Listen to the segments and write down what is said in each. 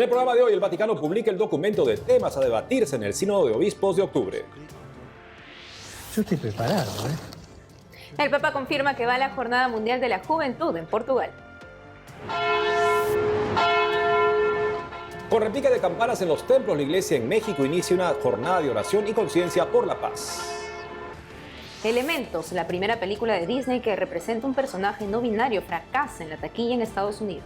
En el programa de hoy, el Vaticano publica el documento de temas a debatirse en el Sínodo de Obispos de octubre. Yo estoy preparado, El Papa confirma que va a la Jornada Mundial de la Juventud en Portugal. Con repique de campanas en los templos, la Iglesia en México inicia una jornada de oración y conciencia por la paz. Elementos, la primera película de Disney que representa un personaje no binario, fracasa en la taquilla en Estados Unidos.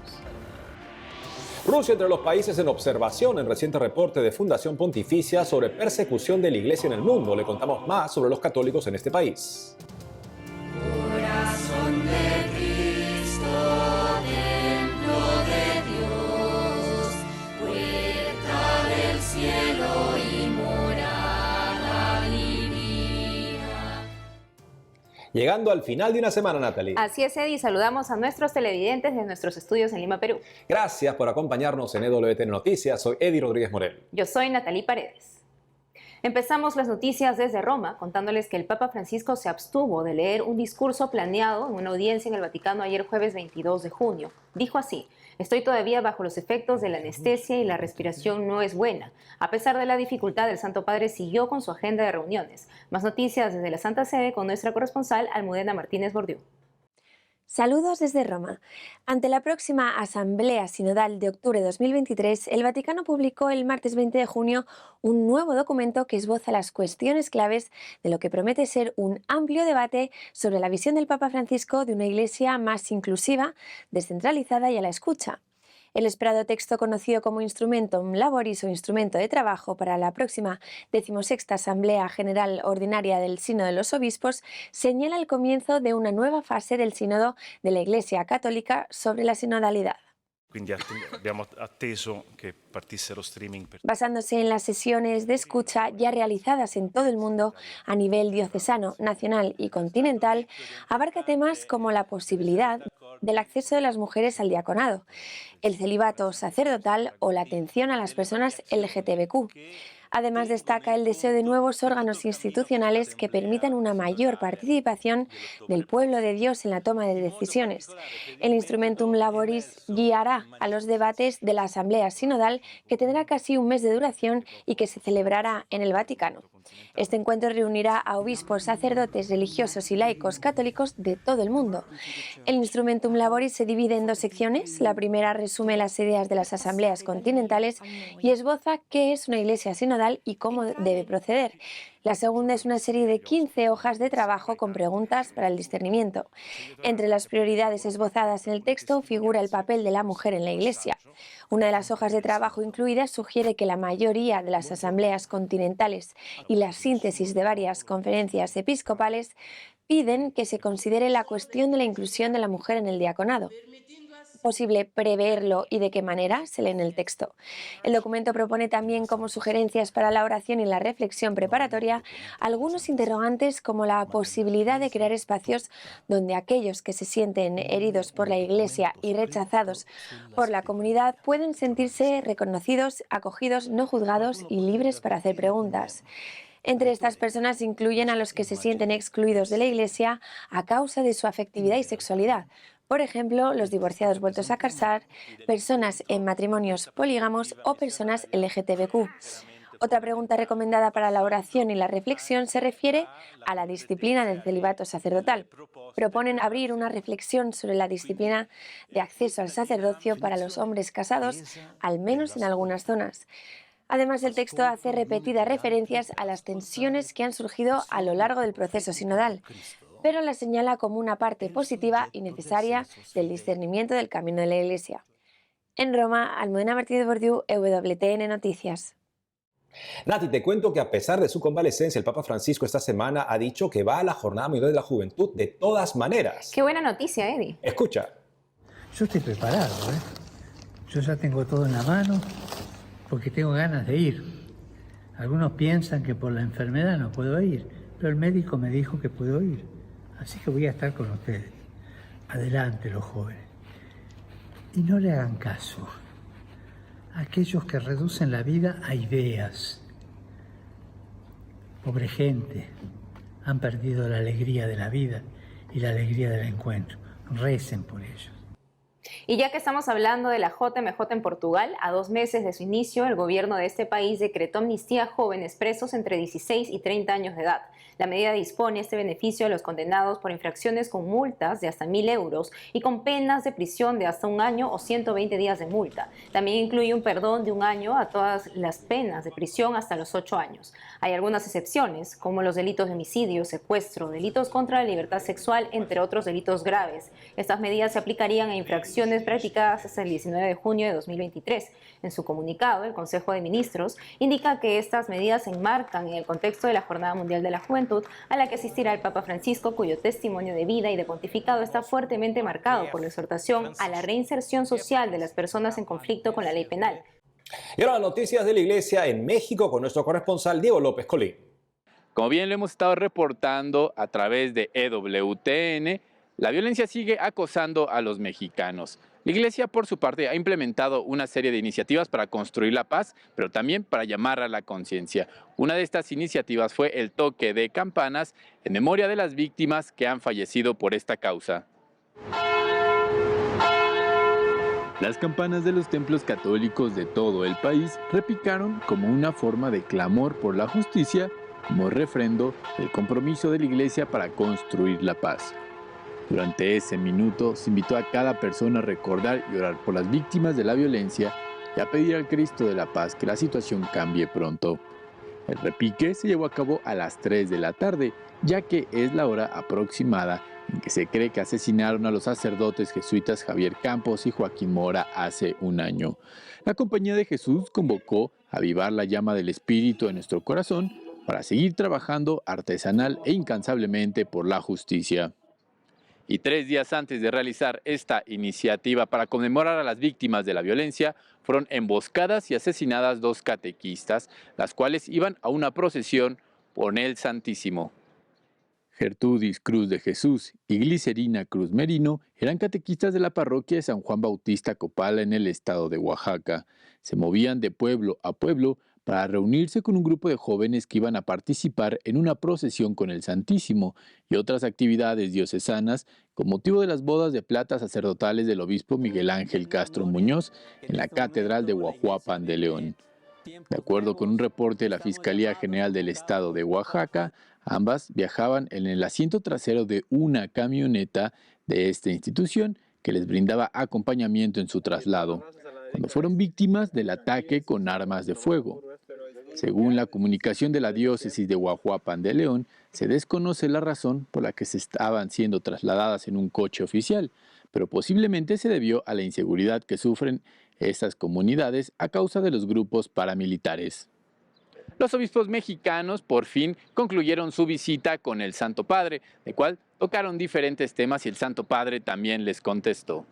Rusia entre los países en observación en reciente reporte de Fundación Pontificia sobre persecución de la Iglesia en el mundo. Le contamos más sobre los católicos en este país. Corazón de Cristo, templo de Dios, puerta del cielo y morada divina. Llegando al final de una semana, Natalie. Así es, Eddie. Saludamos a nuestros televidentes de nuestros estudios en Lima, Perú. Gracias por acompañarnos en EWTN Noticias. Soy Eddie Rodríguez Morel. Yo soy Natalie Paredes. Empezamos las noticias desde Roma, contándoles que el Papa Francisco se abstuvo de leer un discurso planeado en una audiencia en el Vaticano ayer jueves 22 de junio. Dijo así: estoy todavía bajo los efectos de la anestesia y la respiración no es buena. A pesar de la dificultad, el Santo Padre siguió con su agenda de reuniones. Más noticias desde la Santa Sede con nuestra corresponsal Almudena Martínez Bordiú. Saludos desde Roma. Ante la próxima Asamblea Sinodal de octubre de 2023, el Vaticano publicó el martes 20 de junio un nuevo documento que esboza las cuestiones claves de lo que promete ser un amplio debate sobre la visión del Papa Francisco de una Iglesia más inclusiva, descentralizada y a la escucha. El esperado texto, conocido como Instrumentum Laboris o Instrumento de Trabajo para la próxima 16ª Asamblea General Ordinaria del Sínodo de los Obispos, señala el comienzo de una nueva fase del Sínodo de la Iglesia Católica sobre la sinodalidad. Basándose en las sesiones de escucha ya realizadas en todo el mundo a nivel diocesano, nacional y continental, abarca temas como la posibilidad del acceso de las mujeres al diaconado, el celibato sacerdotal o la atención a las personas LGTBQ. Además, destaca el deseo de nuevos órganos institucionales que permitan una mayor participación del pueblo de Dios en la toma de decisiones. El Instrumentum Laboris guiará a los debates de la Asamblea Sinodal, que tendrá casi un mes de duración y que se celebrará en el Vaticano. Este encuentro reunirá a obispos, sacerdotes, religiosos y laicos católicos de todo el mundo. El Instrumentum Laboris se divide en dos secciones. La primera resume las ideas de las asambleas continentales y esboza qué es una iglesia sinodal y cómo debe proceder. La segunda es una serie de 15 hojas de trabajo con preguntas para el discernimiento. Entre las prioridades esbozadas en el texto figura el papel de la mujer en la Iglesia. Una de las hojas de trabajo incluidas sugiere que la mayoría de las asambleas continentales y la síntesis de varias conferencias episcopales piden que se considere la cuestión de la inclusión de la mujer en el diaconado. ¿Posible preverlo y de qué manera? Se lee en el texto. El documento propone también como sugerencias para la oración y la reflexión preparatoria algunos interrogantes, como la posibilidad de crear espacios donde aquellos que se sienten heridos por la Iglesia y rechazados por la comunidad pueden sentirse reconocidos, acogidos, no juzgados y libres para hacer preguntas. Entre estas personas incluyen a los que se sienten excluidos de la Iglesia a causa de su afectividad y sexualidad. Por ejemplo, los divorciados vueltos a casar, personas en matrimonios polígamos o personas LGTBQ. Otra pregunta recomendada para la oración y la reflexión se refiere a la disciplina del celibato sacerdotal. Proponen abrir una reflexión sobre la disciplina de acceso al sacerdocio para los hombres casados, al menos en algunas zonas. Además, el texto hace repetidas referencias a las tensiones que han surgido a lo largo del proceso sinodal, pero la señala como una parte positiva y necesaria del discernimiento del camino de la Iglesia. En Roma, Almudena Martínez Bordiú, EWTN Noticias. Nati, te cuento que a pesar de su convalecencia, el Papa Francisco esta semana ha dicho que va a la Jornada Mundial de la Juventud de todas maneras. Qué buena noticia, Eddie. Escucha. Yo estoy preparado, Yo ya tengo todo en la mano porque tengo ganas de ir. Algunos piensan que por la enfermedad no puedo ir, pero el médico me dijo que puedo ir. Así que voy a estar con ustedes. Adelante, los jóvenes. Y no le hagan caso a aquellos que reducen la vida a ideas. Pobre gente, han perdido la alegría de la vida y la alegría del encuentro. Recen por ellos. Y ya que estamos hablando de la JMJ en Portugal, a 2 meses de su inicio, el gobierno de este país decretó amnistía a jóvenes presos entre 16 y 30 años de edad. La medida dispone este beneficio a los condenados por infracciones con multas de hasta 1.000 euros y con penas de prisión de hasta 1 año o 120 días de multa. También incluye un perdón de 1 año a todas las penas de prisión hasta los 8 años. Hay algunas excepciones, como los delitos de homicidio, secuestro, delitos contra la libertad sexual, entre otros delitos graves. Estas medidas se aplicarían a infracciones practicadas hasta el 19 de junio de 2023. En su comunicado, el Consejo de Ministros indica que estas medidas se enmarcan en el contexto de la Jornada Mundial de la Juventud, a la que asistirá el Papa Francisco, cuyo testimonio de vida y de pontificado está fuertemente marcado por la exhortación a la reinserción social de las personas en conflicto con la ley penal. Y ahora las noticias de la Iglesia en México con nuestro corresponsal Diego López Colín. Como bien lo hemos estado reportando a través de EWTN, la violencia sigue acosando a los mexicanos. La Iglesia, por su parte, ha implementado una serie de iniciativas para construir la paz, pero también para llamar a la conciencia. Una de estas iniciativas fue el toque de campanas en memoria de las víctimas que han fallecido por esta causa. Las campanas de los templos católicos de todo el país repicaron como una forma de clamor por la justicia, como refrendo del compromiso de la Iglesia para construir la paz. Durante ese minuto se invitó a cada persona a recordar y orar por las víctimas de la violencia y a pedir al Cristo de la paz que la situación cambie pronto. El repique se llevó a cabo a las 3 de la tarde, ya que es la hora aproximada en que se cree que asesinaron a los sacerdotes jesuitas Javier Campos y Joaquín Mora hace 1 año. La Compañía de Jesús convocó a avivar la llama del Espíritu en nuestro corazón para seguir trabajando artesanal e incansablemente por la justicia. Y 3 días antes de realizar esta iniciativa para conmemorar a las víctimas de la violencia, fueron emboscadas y asesinadas 2 catequistas, las cuales iban a una procesión por el Santísimo. Gertrudis Cruz de Jesús y Glicerina Cruz Merino eran catequistas de la parroquia de San Juan Bautista Copala en el estado de Oaxaca. Se movían de pueblo a pueblo para reunirse con un grupo de jóvenes que iban a participar en una procesión con el Santísimo y otras actividades diocesanas con motivo de las bodas de plata sacerdotales del obispo Miguel Ángel Castro Muñoz en la Catedral de Huajuapan de León. De acuerdo con un reporte de la Fiscalía General del Estado de Oaxaca, ambas viajaban en el asiento trasero de una camioneta de esta institución que les brindaba acompañamiento en su traslado, cuando fueron víctimas del ataque con armas de fuego. Según la comunicación de la diócesis de Huajuapan de León, se desconoce la razón por la que se estaban siendo trasladadas en un coche oficial, pero posiblemente se debió a la inseguridad que sufren estas comunidades a causa de los grupos paramilitares. Los obispos mexicanos por fin concluyeron su visita con el Santo Padre, de cual tocaron diferentes temas y el Santo Padre también les contestó.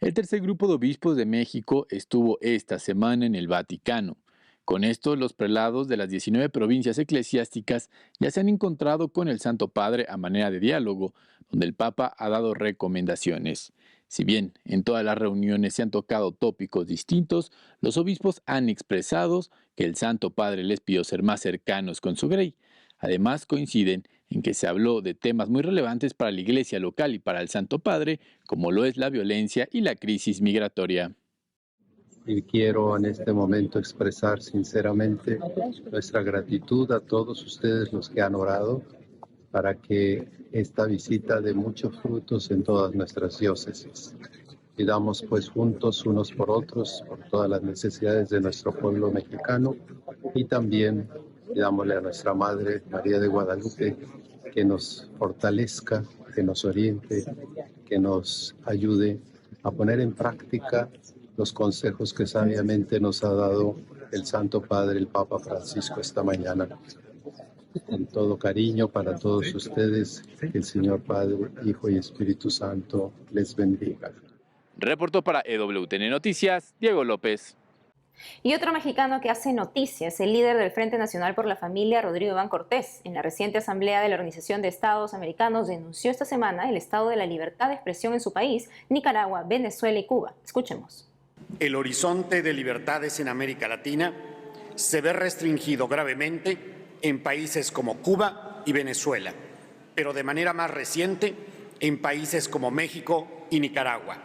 El tercer grupo de obispos de México estuvo esta semana en el Vaticano. Con esto, los prelados de las 19 provincias eclesiásticas ya se han encontrado con el Santo Padre a manera de diálogo, donde el Papa ha dado recomendaciones. Si bien en todas las reuniones se han tocado tópicos distintos, los obispos han expresado que el Santo Padre les pidió ser más cercanos con su grey. Además, coinciden en que se habló de temas muy relevantes para la Iglesia local y para el Santo Padre, como lo es la violencia y la crisis migratoria. Y quiero en este momento expresar sinceramente nuestra gratitud a todos ustedes los que han orado para que esta visita dé muchos frutos en todas nuestras diócesis. Pidamos pues juntos unos por otros por todas las necesidades de nuestro pueblo mexicano y también pidámosle a nuestra Madre María de Guadalupe que nos fortalezca, que nos oriente, que nos ayude a poner en práctica los consejos que sabiamente nos ha dado el Santo Padre, el Papa Francisco, esta mañana. Con todo cariño para todos ustedes, que el Señor Padre, Hijo y Espíritu Santo les bendiga. Reportó para EWTN Noticias, Diego López. Y otro mexicano que hace noticias, el líder del Frente Nacional por la Familia, Rodrigo Iván Cortés. En la reciente asamblea de la Organización de Estados Americanos denunció esta semana el estado de la libertad de expresión en su país, Nicaragua, Venezuela y Cuba. Escuchemos. El horizonte de libertades en América Latina se ve restringido gravemente en países como Cuba y Venezuela, pero de manera más reciente en países como México y Nicaragua.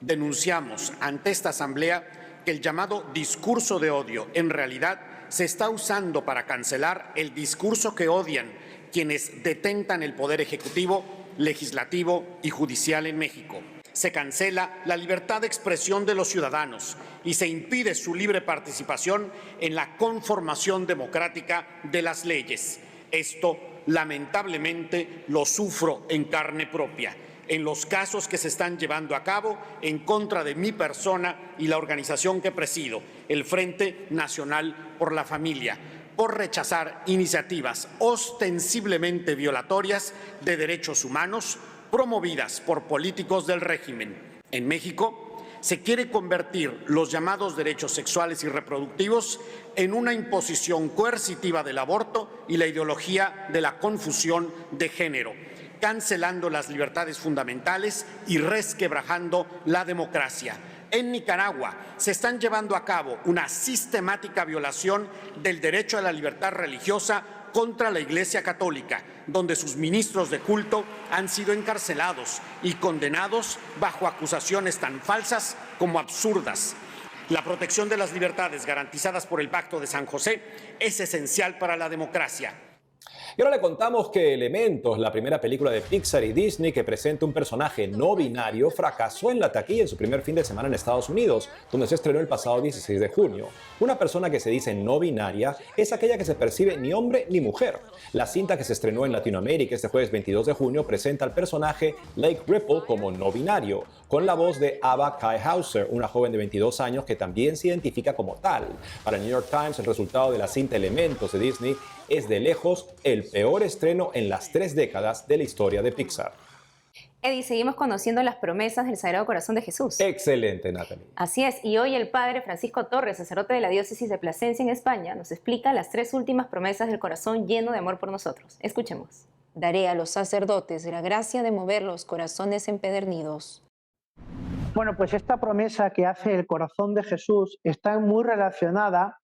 Denunciamos ante esta Asamblea que el llamado discurso de odio en realidad se está usando para cancelar el discurso que odian quienes detentan el poder ejecutivo, legislativo y judicial en México. Se cancela la libertad de expresión de los ciudadanos y se impide su libre participación en la conformación democrática de las leyes. Esto, lamentablemente, lo sufro en carne propia en los casos que se están llevando a cabo en contra de mi persona y la organización que presido, el Frente Nacional por la Familia, por rechazar iniciativas ostensiblemente violatorias de derechos humanos promovidas por políticos del régimen. En México se quiere convertir los llamados derechos sexuales y reproductivos en una imposición coercitiva del aborto y la ideología de la confusión de género, cancelando las libertades fundamentales y resquebrajando la democracia. En Nicaragua se están llevando a cabo una sistemática violación del derecho a la libertad religiosa contra la Iglesia Católica, donde sus ministros de culto han sido encarcelados y condenados bajo acusaciones tan falsas como absurdas. La protección de las libertades garantizadas por el Pacto de San José es esencial para la democracia. Y ahora le contamos que Elementos, la primera película de Pixar y Disney que presenta un personaje no binario, fracasó en la taquilla en su primer fin de semana en Estados Unidos, donde se estrenó el pasado 16 de junio. Una persona que se dice no binaria es aquella que se percibe ni hombre ni mujer. La cinta, que se estrenó en Latinoamérica este jueves 22 de junio, presenta al personaje Lake Ripple como no binario, con la voz de Ava Kai Hauser, una joven de 22 años que también se identifica como tal. Para el New York Times, el resultado de la cinta Elementos de Disney es de lejos el peor estreno en las 3 décadas de la historia de Pixar. Eddie, seguimos conociendo las promesas del Sagrado Corazón de Jesús. Excelente, Natalie. Así es, y hoy el padre Francisco Torres, sacerdote de la diócesis de Plasencia en España, nos explica las 3 últimas promesas del corazón lleno de amor por nosotros. Escuchemos. Daré a los sacerdotes la gracia de mover los corazones empedernidos. Bueno, pues esta promesa que hace el corazón de Jesús está muy relacionada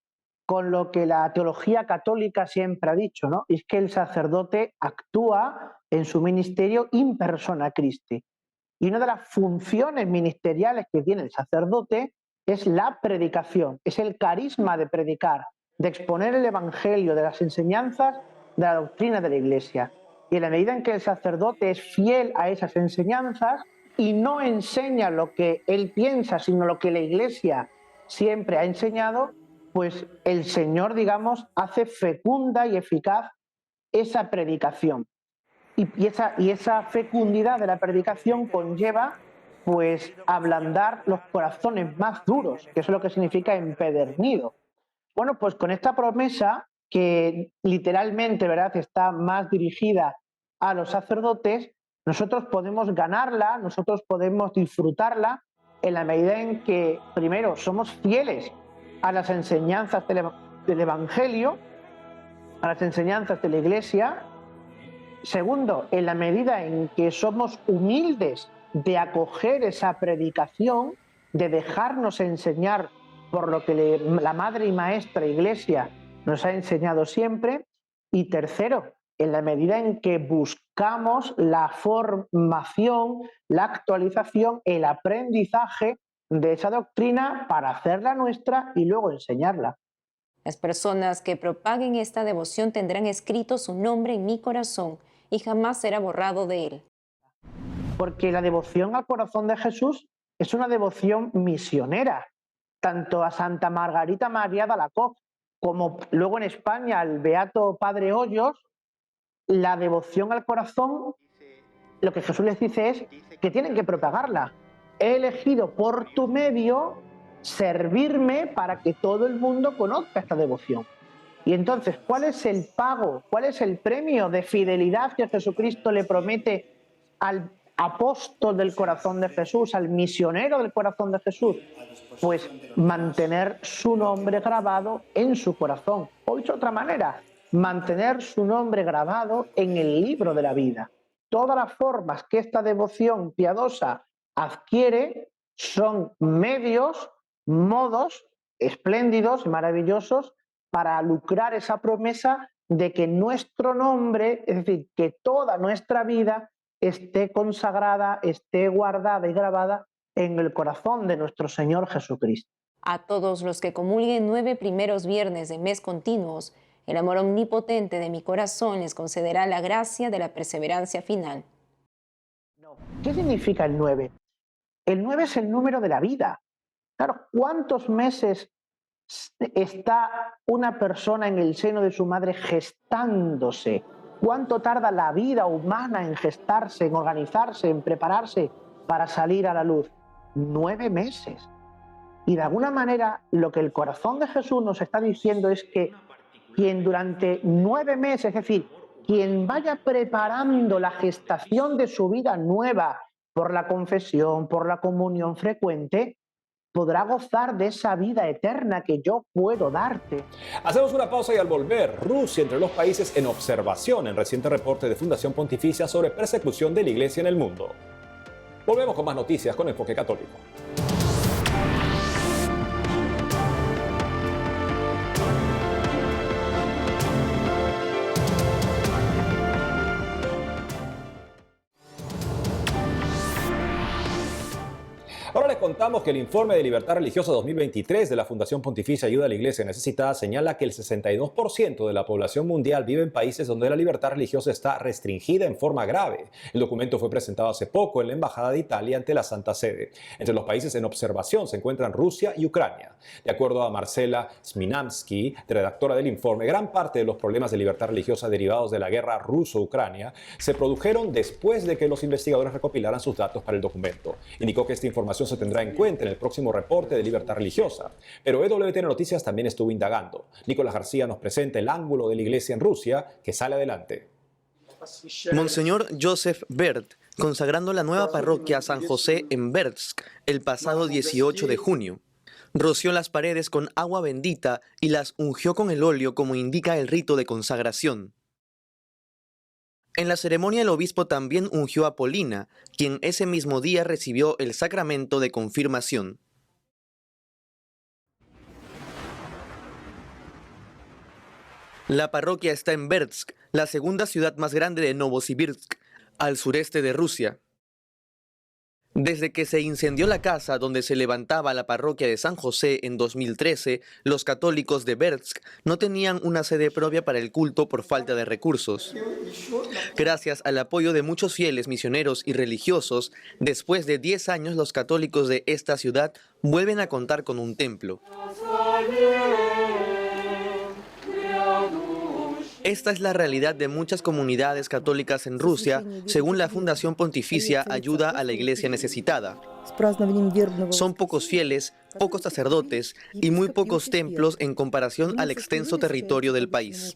con lo que la teología católica siempre ha dicho, ¿no? Y es que el sacerdote actúa en su ministerio in persona Christi. Y una de las funciones ministeriales que tiene el sacerdote es la predicación, es el carisma de predicar, de exponer el evangelio, de las enseñanzas, de la doctrina de la Iglesia. Y en la medida en que el sacerdote es fiel a esas enseñanzas y no enseña lo que él piensa, sino lo que la Iglesia siempre ha enseñado, pues el Señor, digamos, hace fecunda y eficaz esa predicación. Y esa fecundidad de la predicación conlleva, pues, ablandar los corazones más duros, que eso es lo que significa empedernido. Bueno, pues con esta promesa, que literalmente, ¿verdad?, está más dirigida a los sacerdotes, nosotros podemos ganarla, nosotros podemos disfrutarla en la medida en que, primero, somos fieles a las enseñanzas del Evangelio, a las enseñanzas de la Iglesia. Segundo, en la medida en que somos humildes de acoger esa predicación, de dejarnos enseñar por lo que la Madre y Maestra Iglesia nos ha enseñado siempre. Y tercero, en la medida en que buscamos la formación, la actualización, el aprendizaje de esa doctrina para hacerla nuestra y luego enseñarla. Las personas que propaguen esta devoción tendrán escrito su nombre en mi corazón y jamás será borrado de él. Porque la devoción al corazón de Jesús es una devoción misionera, tanto a Santa Margarita María de Alacoque como luego en España al Beato Padre Hoyos. La devoción al corazón, lo que Jesús les dice es que tienen que propagarla. He elegido por tu medio servirme para que todo el mundo conozca esta devoción. Y entonces, ¿cuál es el pago? ¿Cuál es el premio de fidelidad que Jesucristo le promete al apóstol del corazón de Jesús, al misionero del corazón de Jesús? Pues mantener su nombre grabado en su corazón. O dicho de otra manera, mantener su nombre grabado en el libro de la vida. Todas las formas que esta devoción piadosa adquiere son medios, modos espléndidos, maravillosos, para lucrar esa promesa de que nuestro nombre, es decir, que toda nuestra vida esté consagrada, esté guardada y grabada en el corazón de nuestro Señor Jesucristo. A todos los que comulguen 9 primeros viernes de mes continuos, el amor omnipotente de mi corazón les concederá la gracia de la perseverancia final. ¿Qué significa el 9? El 9 es el número de la vida. Claro, ¿cuántos meses está una persona en el seno de su madre gestándose? ¿Cuánto tarda la vida humana en gestarse, en organizarse, en prepararse para salir a la luz? 9 meses. Y de alguna manera lo que el corazón de Jesús nos está diciendo es que quien durante 9 meses, es decir, quien vaya preparando la gestación de su vida nueva por la confesión, por la comunión frecuente, podrá gozar de esa vida eterna que yo puedo darte. Hacemos una pausa y al volver, Rusia entre los países en observación en reciente reporte de Fundación Pontificia sobre persecución de la Iglesia en el mundo. Volvemos con más noticias con Enfoque Católico. Ahora les contamos que el informe de Libertad Religiosa 2023 de la Fundación Pontificia Ayuda a la Iglesia Necesitada señala que el 62% de la población mundial vive en países donde la libertad religiosa está restringida en forma grave. El documento fue presentado hace poco en la Embajada de Italia ante la Santa Sede. Entre los países en observación se encuentran Rusia y Ucrania. De acuerdo a Marcela Sminamsky, redactora del informe, gran parte de los problemas de libertad religiosa derivados de la guerra ruso-ucrania se produjeron después de que los investigadores recopilaran sus datos para el documento. Indicó que esta información se tendrá en cuenta en el próximo reporte de libertad religiosa. Pero EWTN Noticias también estuvo indagando. Nicolás García nos presenta el ángulo de la iglesia en Rusia que sale adelante. Monseñor Joseph Bert, consagrando la nueva parroquia San José en Bertsk el pasado 18 de junio. Roció las paredes con agua bendita y las ungió con el óleo como indica el rito de consagración. En la ceremonia el obispo también ungió a Polina, quien ese mismo día recibió el sacramento de confirmación. La parroquia está en Bertsk, la segunda ciudad más grande de Novosibirsk, al sureste de Rusia. Desde que se incendió la casa donde se levantaba la parroquia de San José en 2013, los católicos de Bertsk no tenían una sede propia para el culto por falta de recursos. Gracias al apoyo de muchos fieles misioneros y religiosos, después de 10 años los católicos de esta ciudad vuelven a contar con un templo. Esta es la realidad de muchas comunidades católicas en Rusia, según la Fundación Pontificia Ayuda a la Iglesia Necesitada. Son pocos fieles, pocos sacerdotes y muy pocos templos en comparación al extenso territorio del país.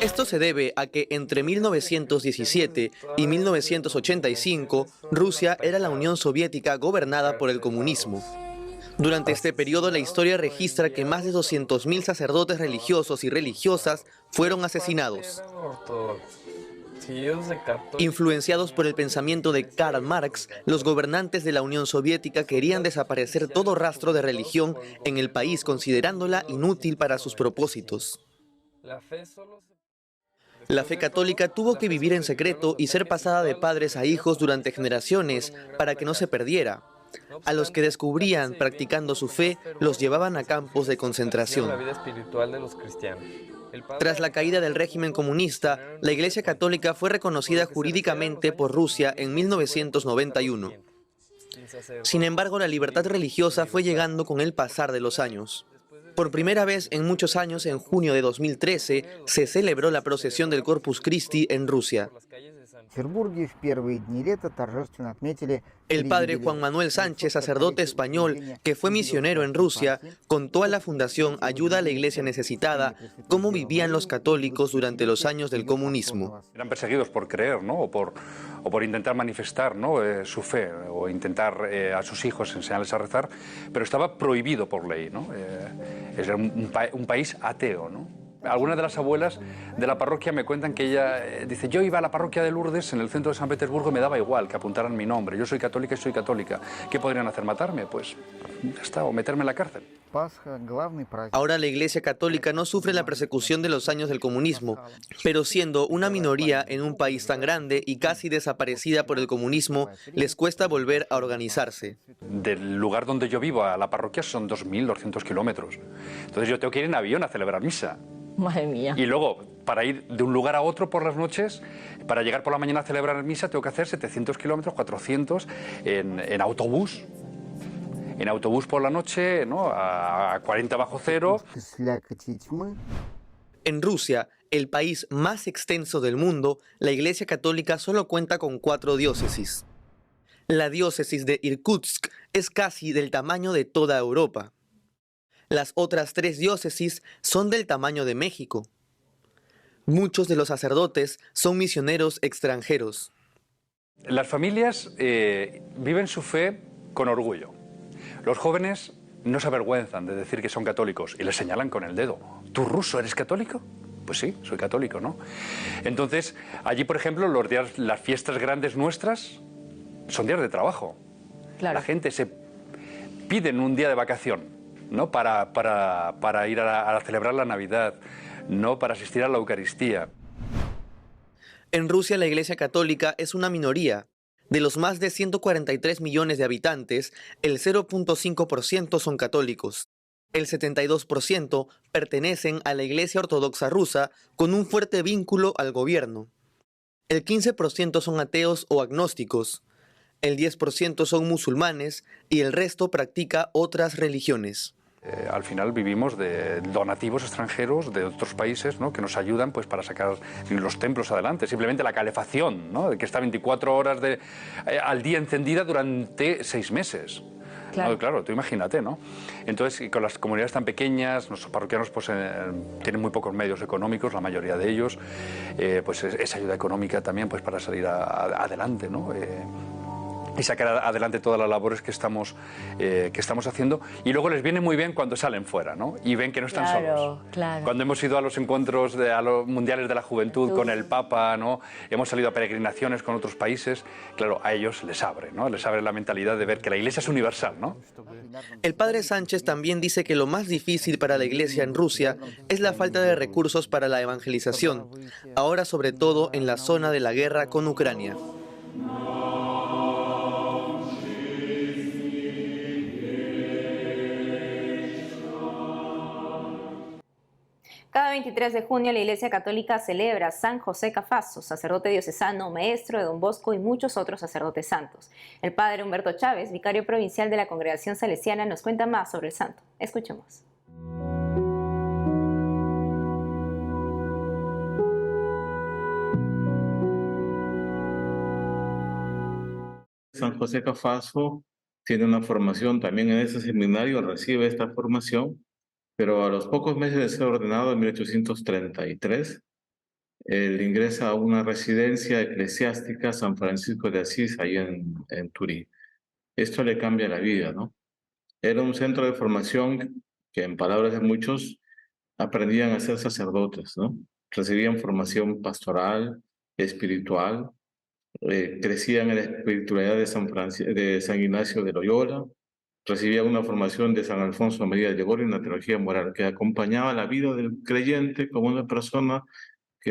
Esto se debe a que entre 1917 y 1985, Rusia era la Unión Soviética gobernada por el comunismo. Durante este periodo, la historia registra que más de 200.000 sacerdotes religiosos y religiosas fueron asesinados. Influenciados por el pensamiento de Karl Marx, los gobernantes de la Unión Soviética querían desaparecer todo rastro de religión en el país, considerándola inútil para sus propósitos. La fe católica tuvo que vivir en secreto y ser pasada de padres a hijos durante generaciones para que no se perdiera. A los que descubrían practicando su fe, los llevaban a campos de concentración. Tras la caída del régimen comunista, la Iglesia Católica fue reconocida jurídicamente por Rusia en 1991. Sin embargo, la libertad religiosa fue llegando con el pasar de los años. Por primera vez en muchos años, en junio de 2013, se celebró la procesión del Corpus Christi en Rusia. El padre Juan Manuel Sánchez, sacerdote español que fue misionero en Rusia, contó a la Fundación Ayuda a la Iglesia Necesitada cómo vivían los católicos durante los años del comunismo. Eran perseguidos por creer, ¿no? o por intentar manifestar, ¿no? Su fe o intentar a sus hijos enseñarles a rezar, pero estaba prohibido por ley, ¿no? Era un país ateo, ¿no? Algunas de las abuelas de la parroquia me cuentan que ella dice: yo iba a la parroquia de Lourdes en el centro de San Petersburgo y me daba igual que apuntaran mi nombre. Yo soy católica y soy católica. ¿Qué podrían hacer? ¿Matarme? Pues ya está, o meterme en la cárcel. Ahora la Iglesia Católica no sufre la persecución de los años del comunismo, pero siendo una minoría en un país tan grande y casi desaparecida por el comunismo, les cuesta volver a organizarse. Del lugar donde yo vivo a la parroquia son 2.200 kilómetros. Entonces yo tengo que ir en avión a celebrar misa. Madre mía. Y luego, para ir de un lugar a otro por las noches, para llegar por la mañana a celebrar misa, tengo que hacer 700 kilómetros, 400 en autobús. En autobús por la noche, ¿no? A 40 bajo cero. En Rusia, el país más extenso del mundo, la Iglesia Católica solo cuenta con 4 diócesis. La diócesis de Irkutsk es casi del tamaño de toda Europa. Las otras 3 diócesis son del tamaño de México. Muchos de los sacerdotes son misioneros extranjeros. Las familias viven su fe con orgullo. Los jóvenes no se avergüenzan de decir que son católicos y les señalan con el dedo. ¿Tú ruso eres católico? Pues sí, soy católico, ¿no? Entonces, allí, por ejemplo, las fiestas grandes nuestras son días de trabajo. Claro. La gente se piden un día de vacación, ¿no? Para ir a celebrar la Navidad, no para asistir a la Eucaristía. En Rusia la Iglesia Católica es una minoría. De los más de 143 millones de habitantes, el 0.5% son católicos. El 72% pertenecen a la Iglesia Ortodoxa rusa con un fuerte vínculo al gobierno. El 15% son ateos o agnósticos. El 10% son musulmanes y el resto practica otras religiones. Al final vivimos de donativos extranjeros de otros países, ¿no? Que nos ayudan pues, para sacar los templos adelante. Simplemente la calefacción, ¿no? Que está 24 horas al día encendida durante 6 meses. Claro. No, claro, tú imagínate, ¿no? Entonces, y con las comunidades tan pequeñas, nuestros parroquianos pues, tienen muy pocos medios económicos, la mayoría de ellos, pues esa ayuda económica también pues, para salir adelante, ¿no? Y sacar adelante todas las labores que estamos haciendo. Y luego les viene muy bien cuando salen fuera, ¿no? Y ven que no están solos. Claro. Cuando hemos ido a los encuentros, a los mundiales de la juventud con el Papa, ¿no? Hemos salido a peregrinaciones con otros países, claro, a ellos les abre, ¿no? Les abre la mentalidad de ver que la Iglesia es universal, ¿no? El padre Sánchez también dice que lo más difícil para la Iglesia en Rusia es la falta de recursos para la evangelización, ahora sobre todo en la zona de la guerra con Ucrania. Cada 23 de junio la Iglesia Católica celebra a San José Cafaso, sacerdote diocesano, maestro de Don Bosco y muchos otros sacerdotes santos. El padre Humberto Chávez, vicario provincial de la Congregación Salesiana, nos cuenta más sobre el santo. Escuchemos. San José Cafaso tiene una formación también en ese seminario, recibe esta formación, pero a los pocos meses de ser ordenado en 1833, él ingresa a una residencia eclesiástica San Francisco de Asís, ahí en Turín. Esto le cambia la vida, ¿no? Era un centro de formación que, en palabras de muchos, aprendían a ser sacerdotes, ¿no? Recibían formación pastoral, espiritual, crecían en la espiritualidad de San Ignacio de Loyola, recibían una formación de San Alfonso María de Gregorio en la teología moral, que acompañaba la vida del creyente como una persona a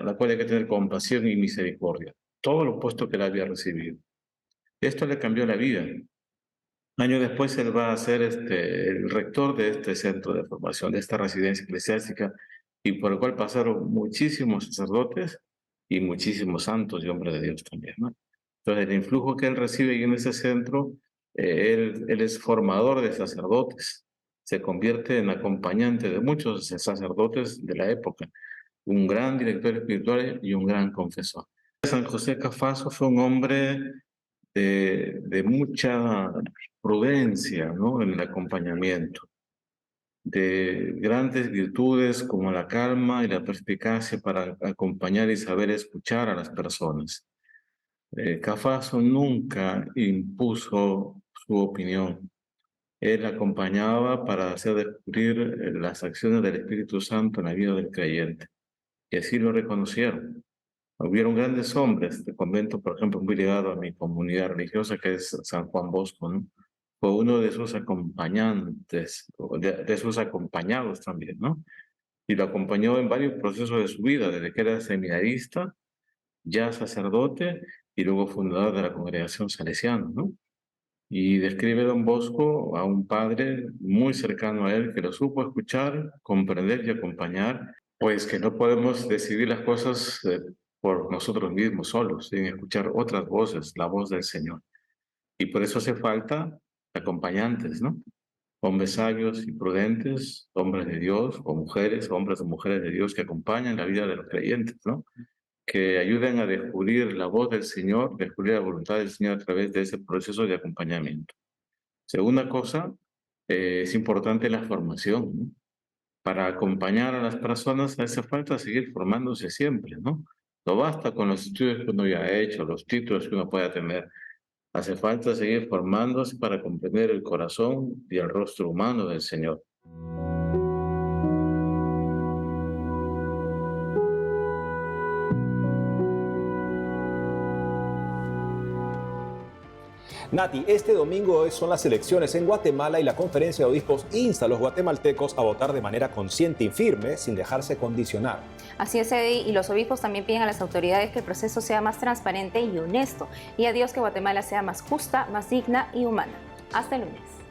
la cual hay que tener compasión y misericordia. Todo lo opuesto que él había recibido. Esto le cambió la vida. Años después él va a ser el rector de este centro de formación, de esta residencia eclesiástica, y por el cual pasaron muchísimos sacerdotes y muchísimos santos y hombres de Dios también, ¿no? Entonces el influjo que él recibe ahí en ese centro, él es formador de sacerdotes, se convierte en acompañante de muchos sacerdotes de la época, un gran director espiritual y un gran confesor. San José Cafaso fue un hombre de mucha prudencia, ¿no? En el acompañamiento, de grandes virtudes como la calma y la perspicacia para acompañar y saber escuchar a las personas. Cafaso nunca impuso su opinión. Él acompañaba para hacer descubrir las acciones del Espíritu Santo en la vida del creyente. Y así lo reconocieron. Hubieron grandes hombres de convento, por ejemplo, muy ligado a mi comunidad religiosa, que es San Juan Bosco, ¿no? fue uno de sus acompañantes, o de sus acompañados también, ¿no? Y lo acompañó en varios procesos de su vida, desde que era seminarista, ya sacerdote y luego fundador de la congregación salesiana, ¿no? Y describe don Bosco a un padre muy cercano a él que lo supo escuchar, comprender y acompañar, pues que no podemos decidir las cosas por nosotros mismos solos, sin escuchar otras voces, la voz del Señor. Y por eso hace falta acompañantes, ¿no? Hombres sabios y prudentes, hombres de Dios, o mujeres, hombres o mujeres de Dios que acompañan la vida de los creyentes, ¿no? Que ayuden a descubrir la voz del Señor, descubrir la voluntad del Señor a través de ese proceso de acompañamiento. Segunda cosa, es importante la formación, ¿no? Para acompañar a las personas hace falta seguir formándose siempre, ¿no? No basta con los estudios que uno ya ha hecho, los títulos que uno pueda tener. Hace falta seguir formándose para comprender el corazón y el rostro humano del Señor. Nati, este domingo son las elecciones en Guatemala y la Conferencia de Obispos insta a los guatemaltecos a votar de manera consciente y firme, sin dejarse condicionar. Así es, Eddie, y los obispos también piden a las autoridades que el proceso sea más transparente y honesto, y a Dios que Guatemala sea más justa, más digna y humana. Hasta el lunes.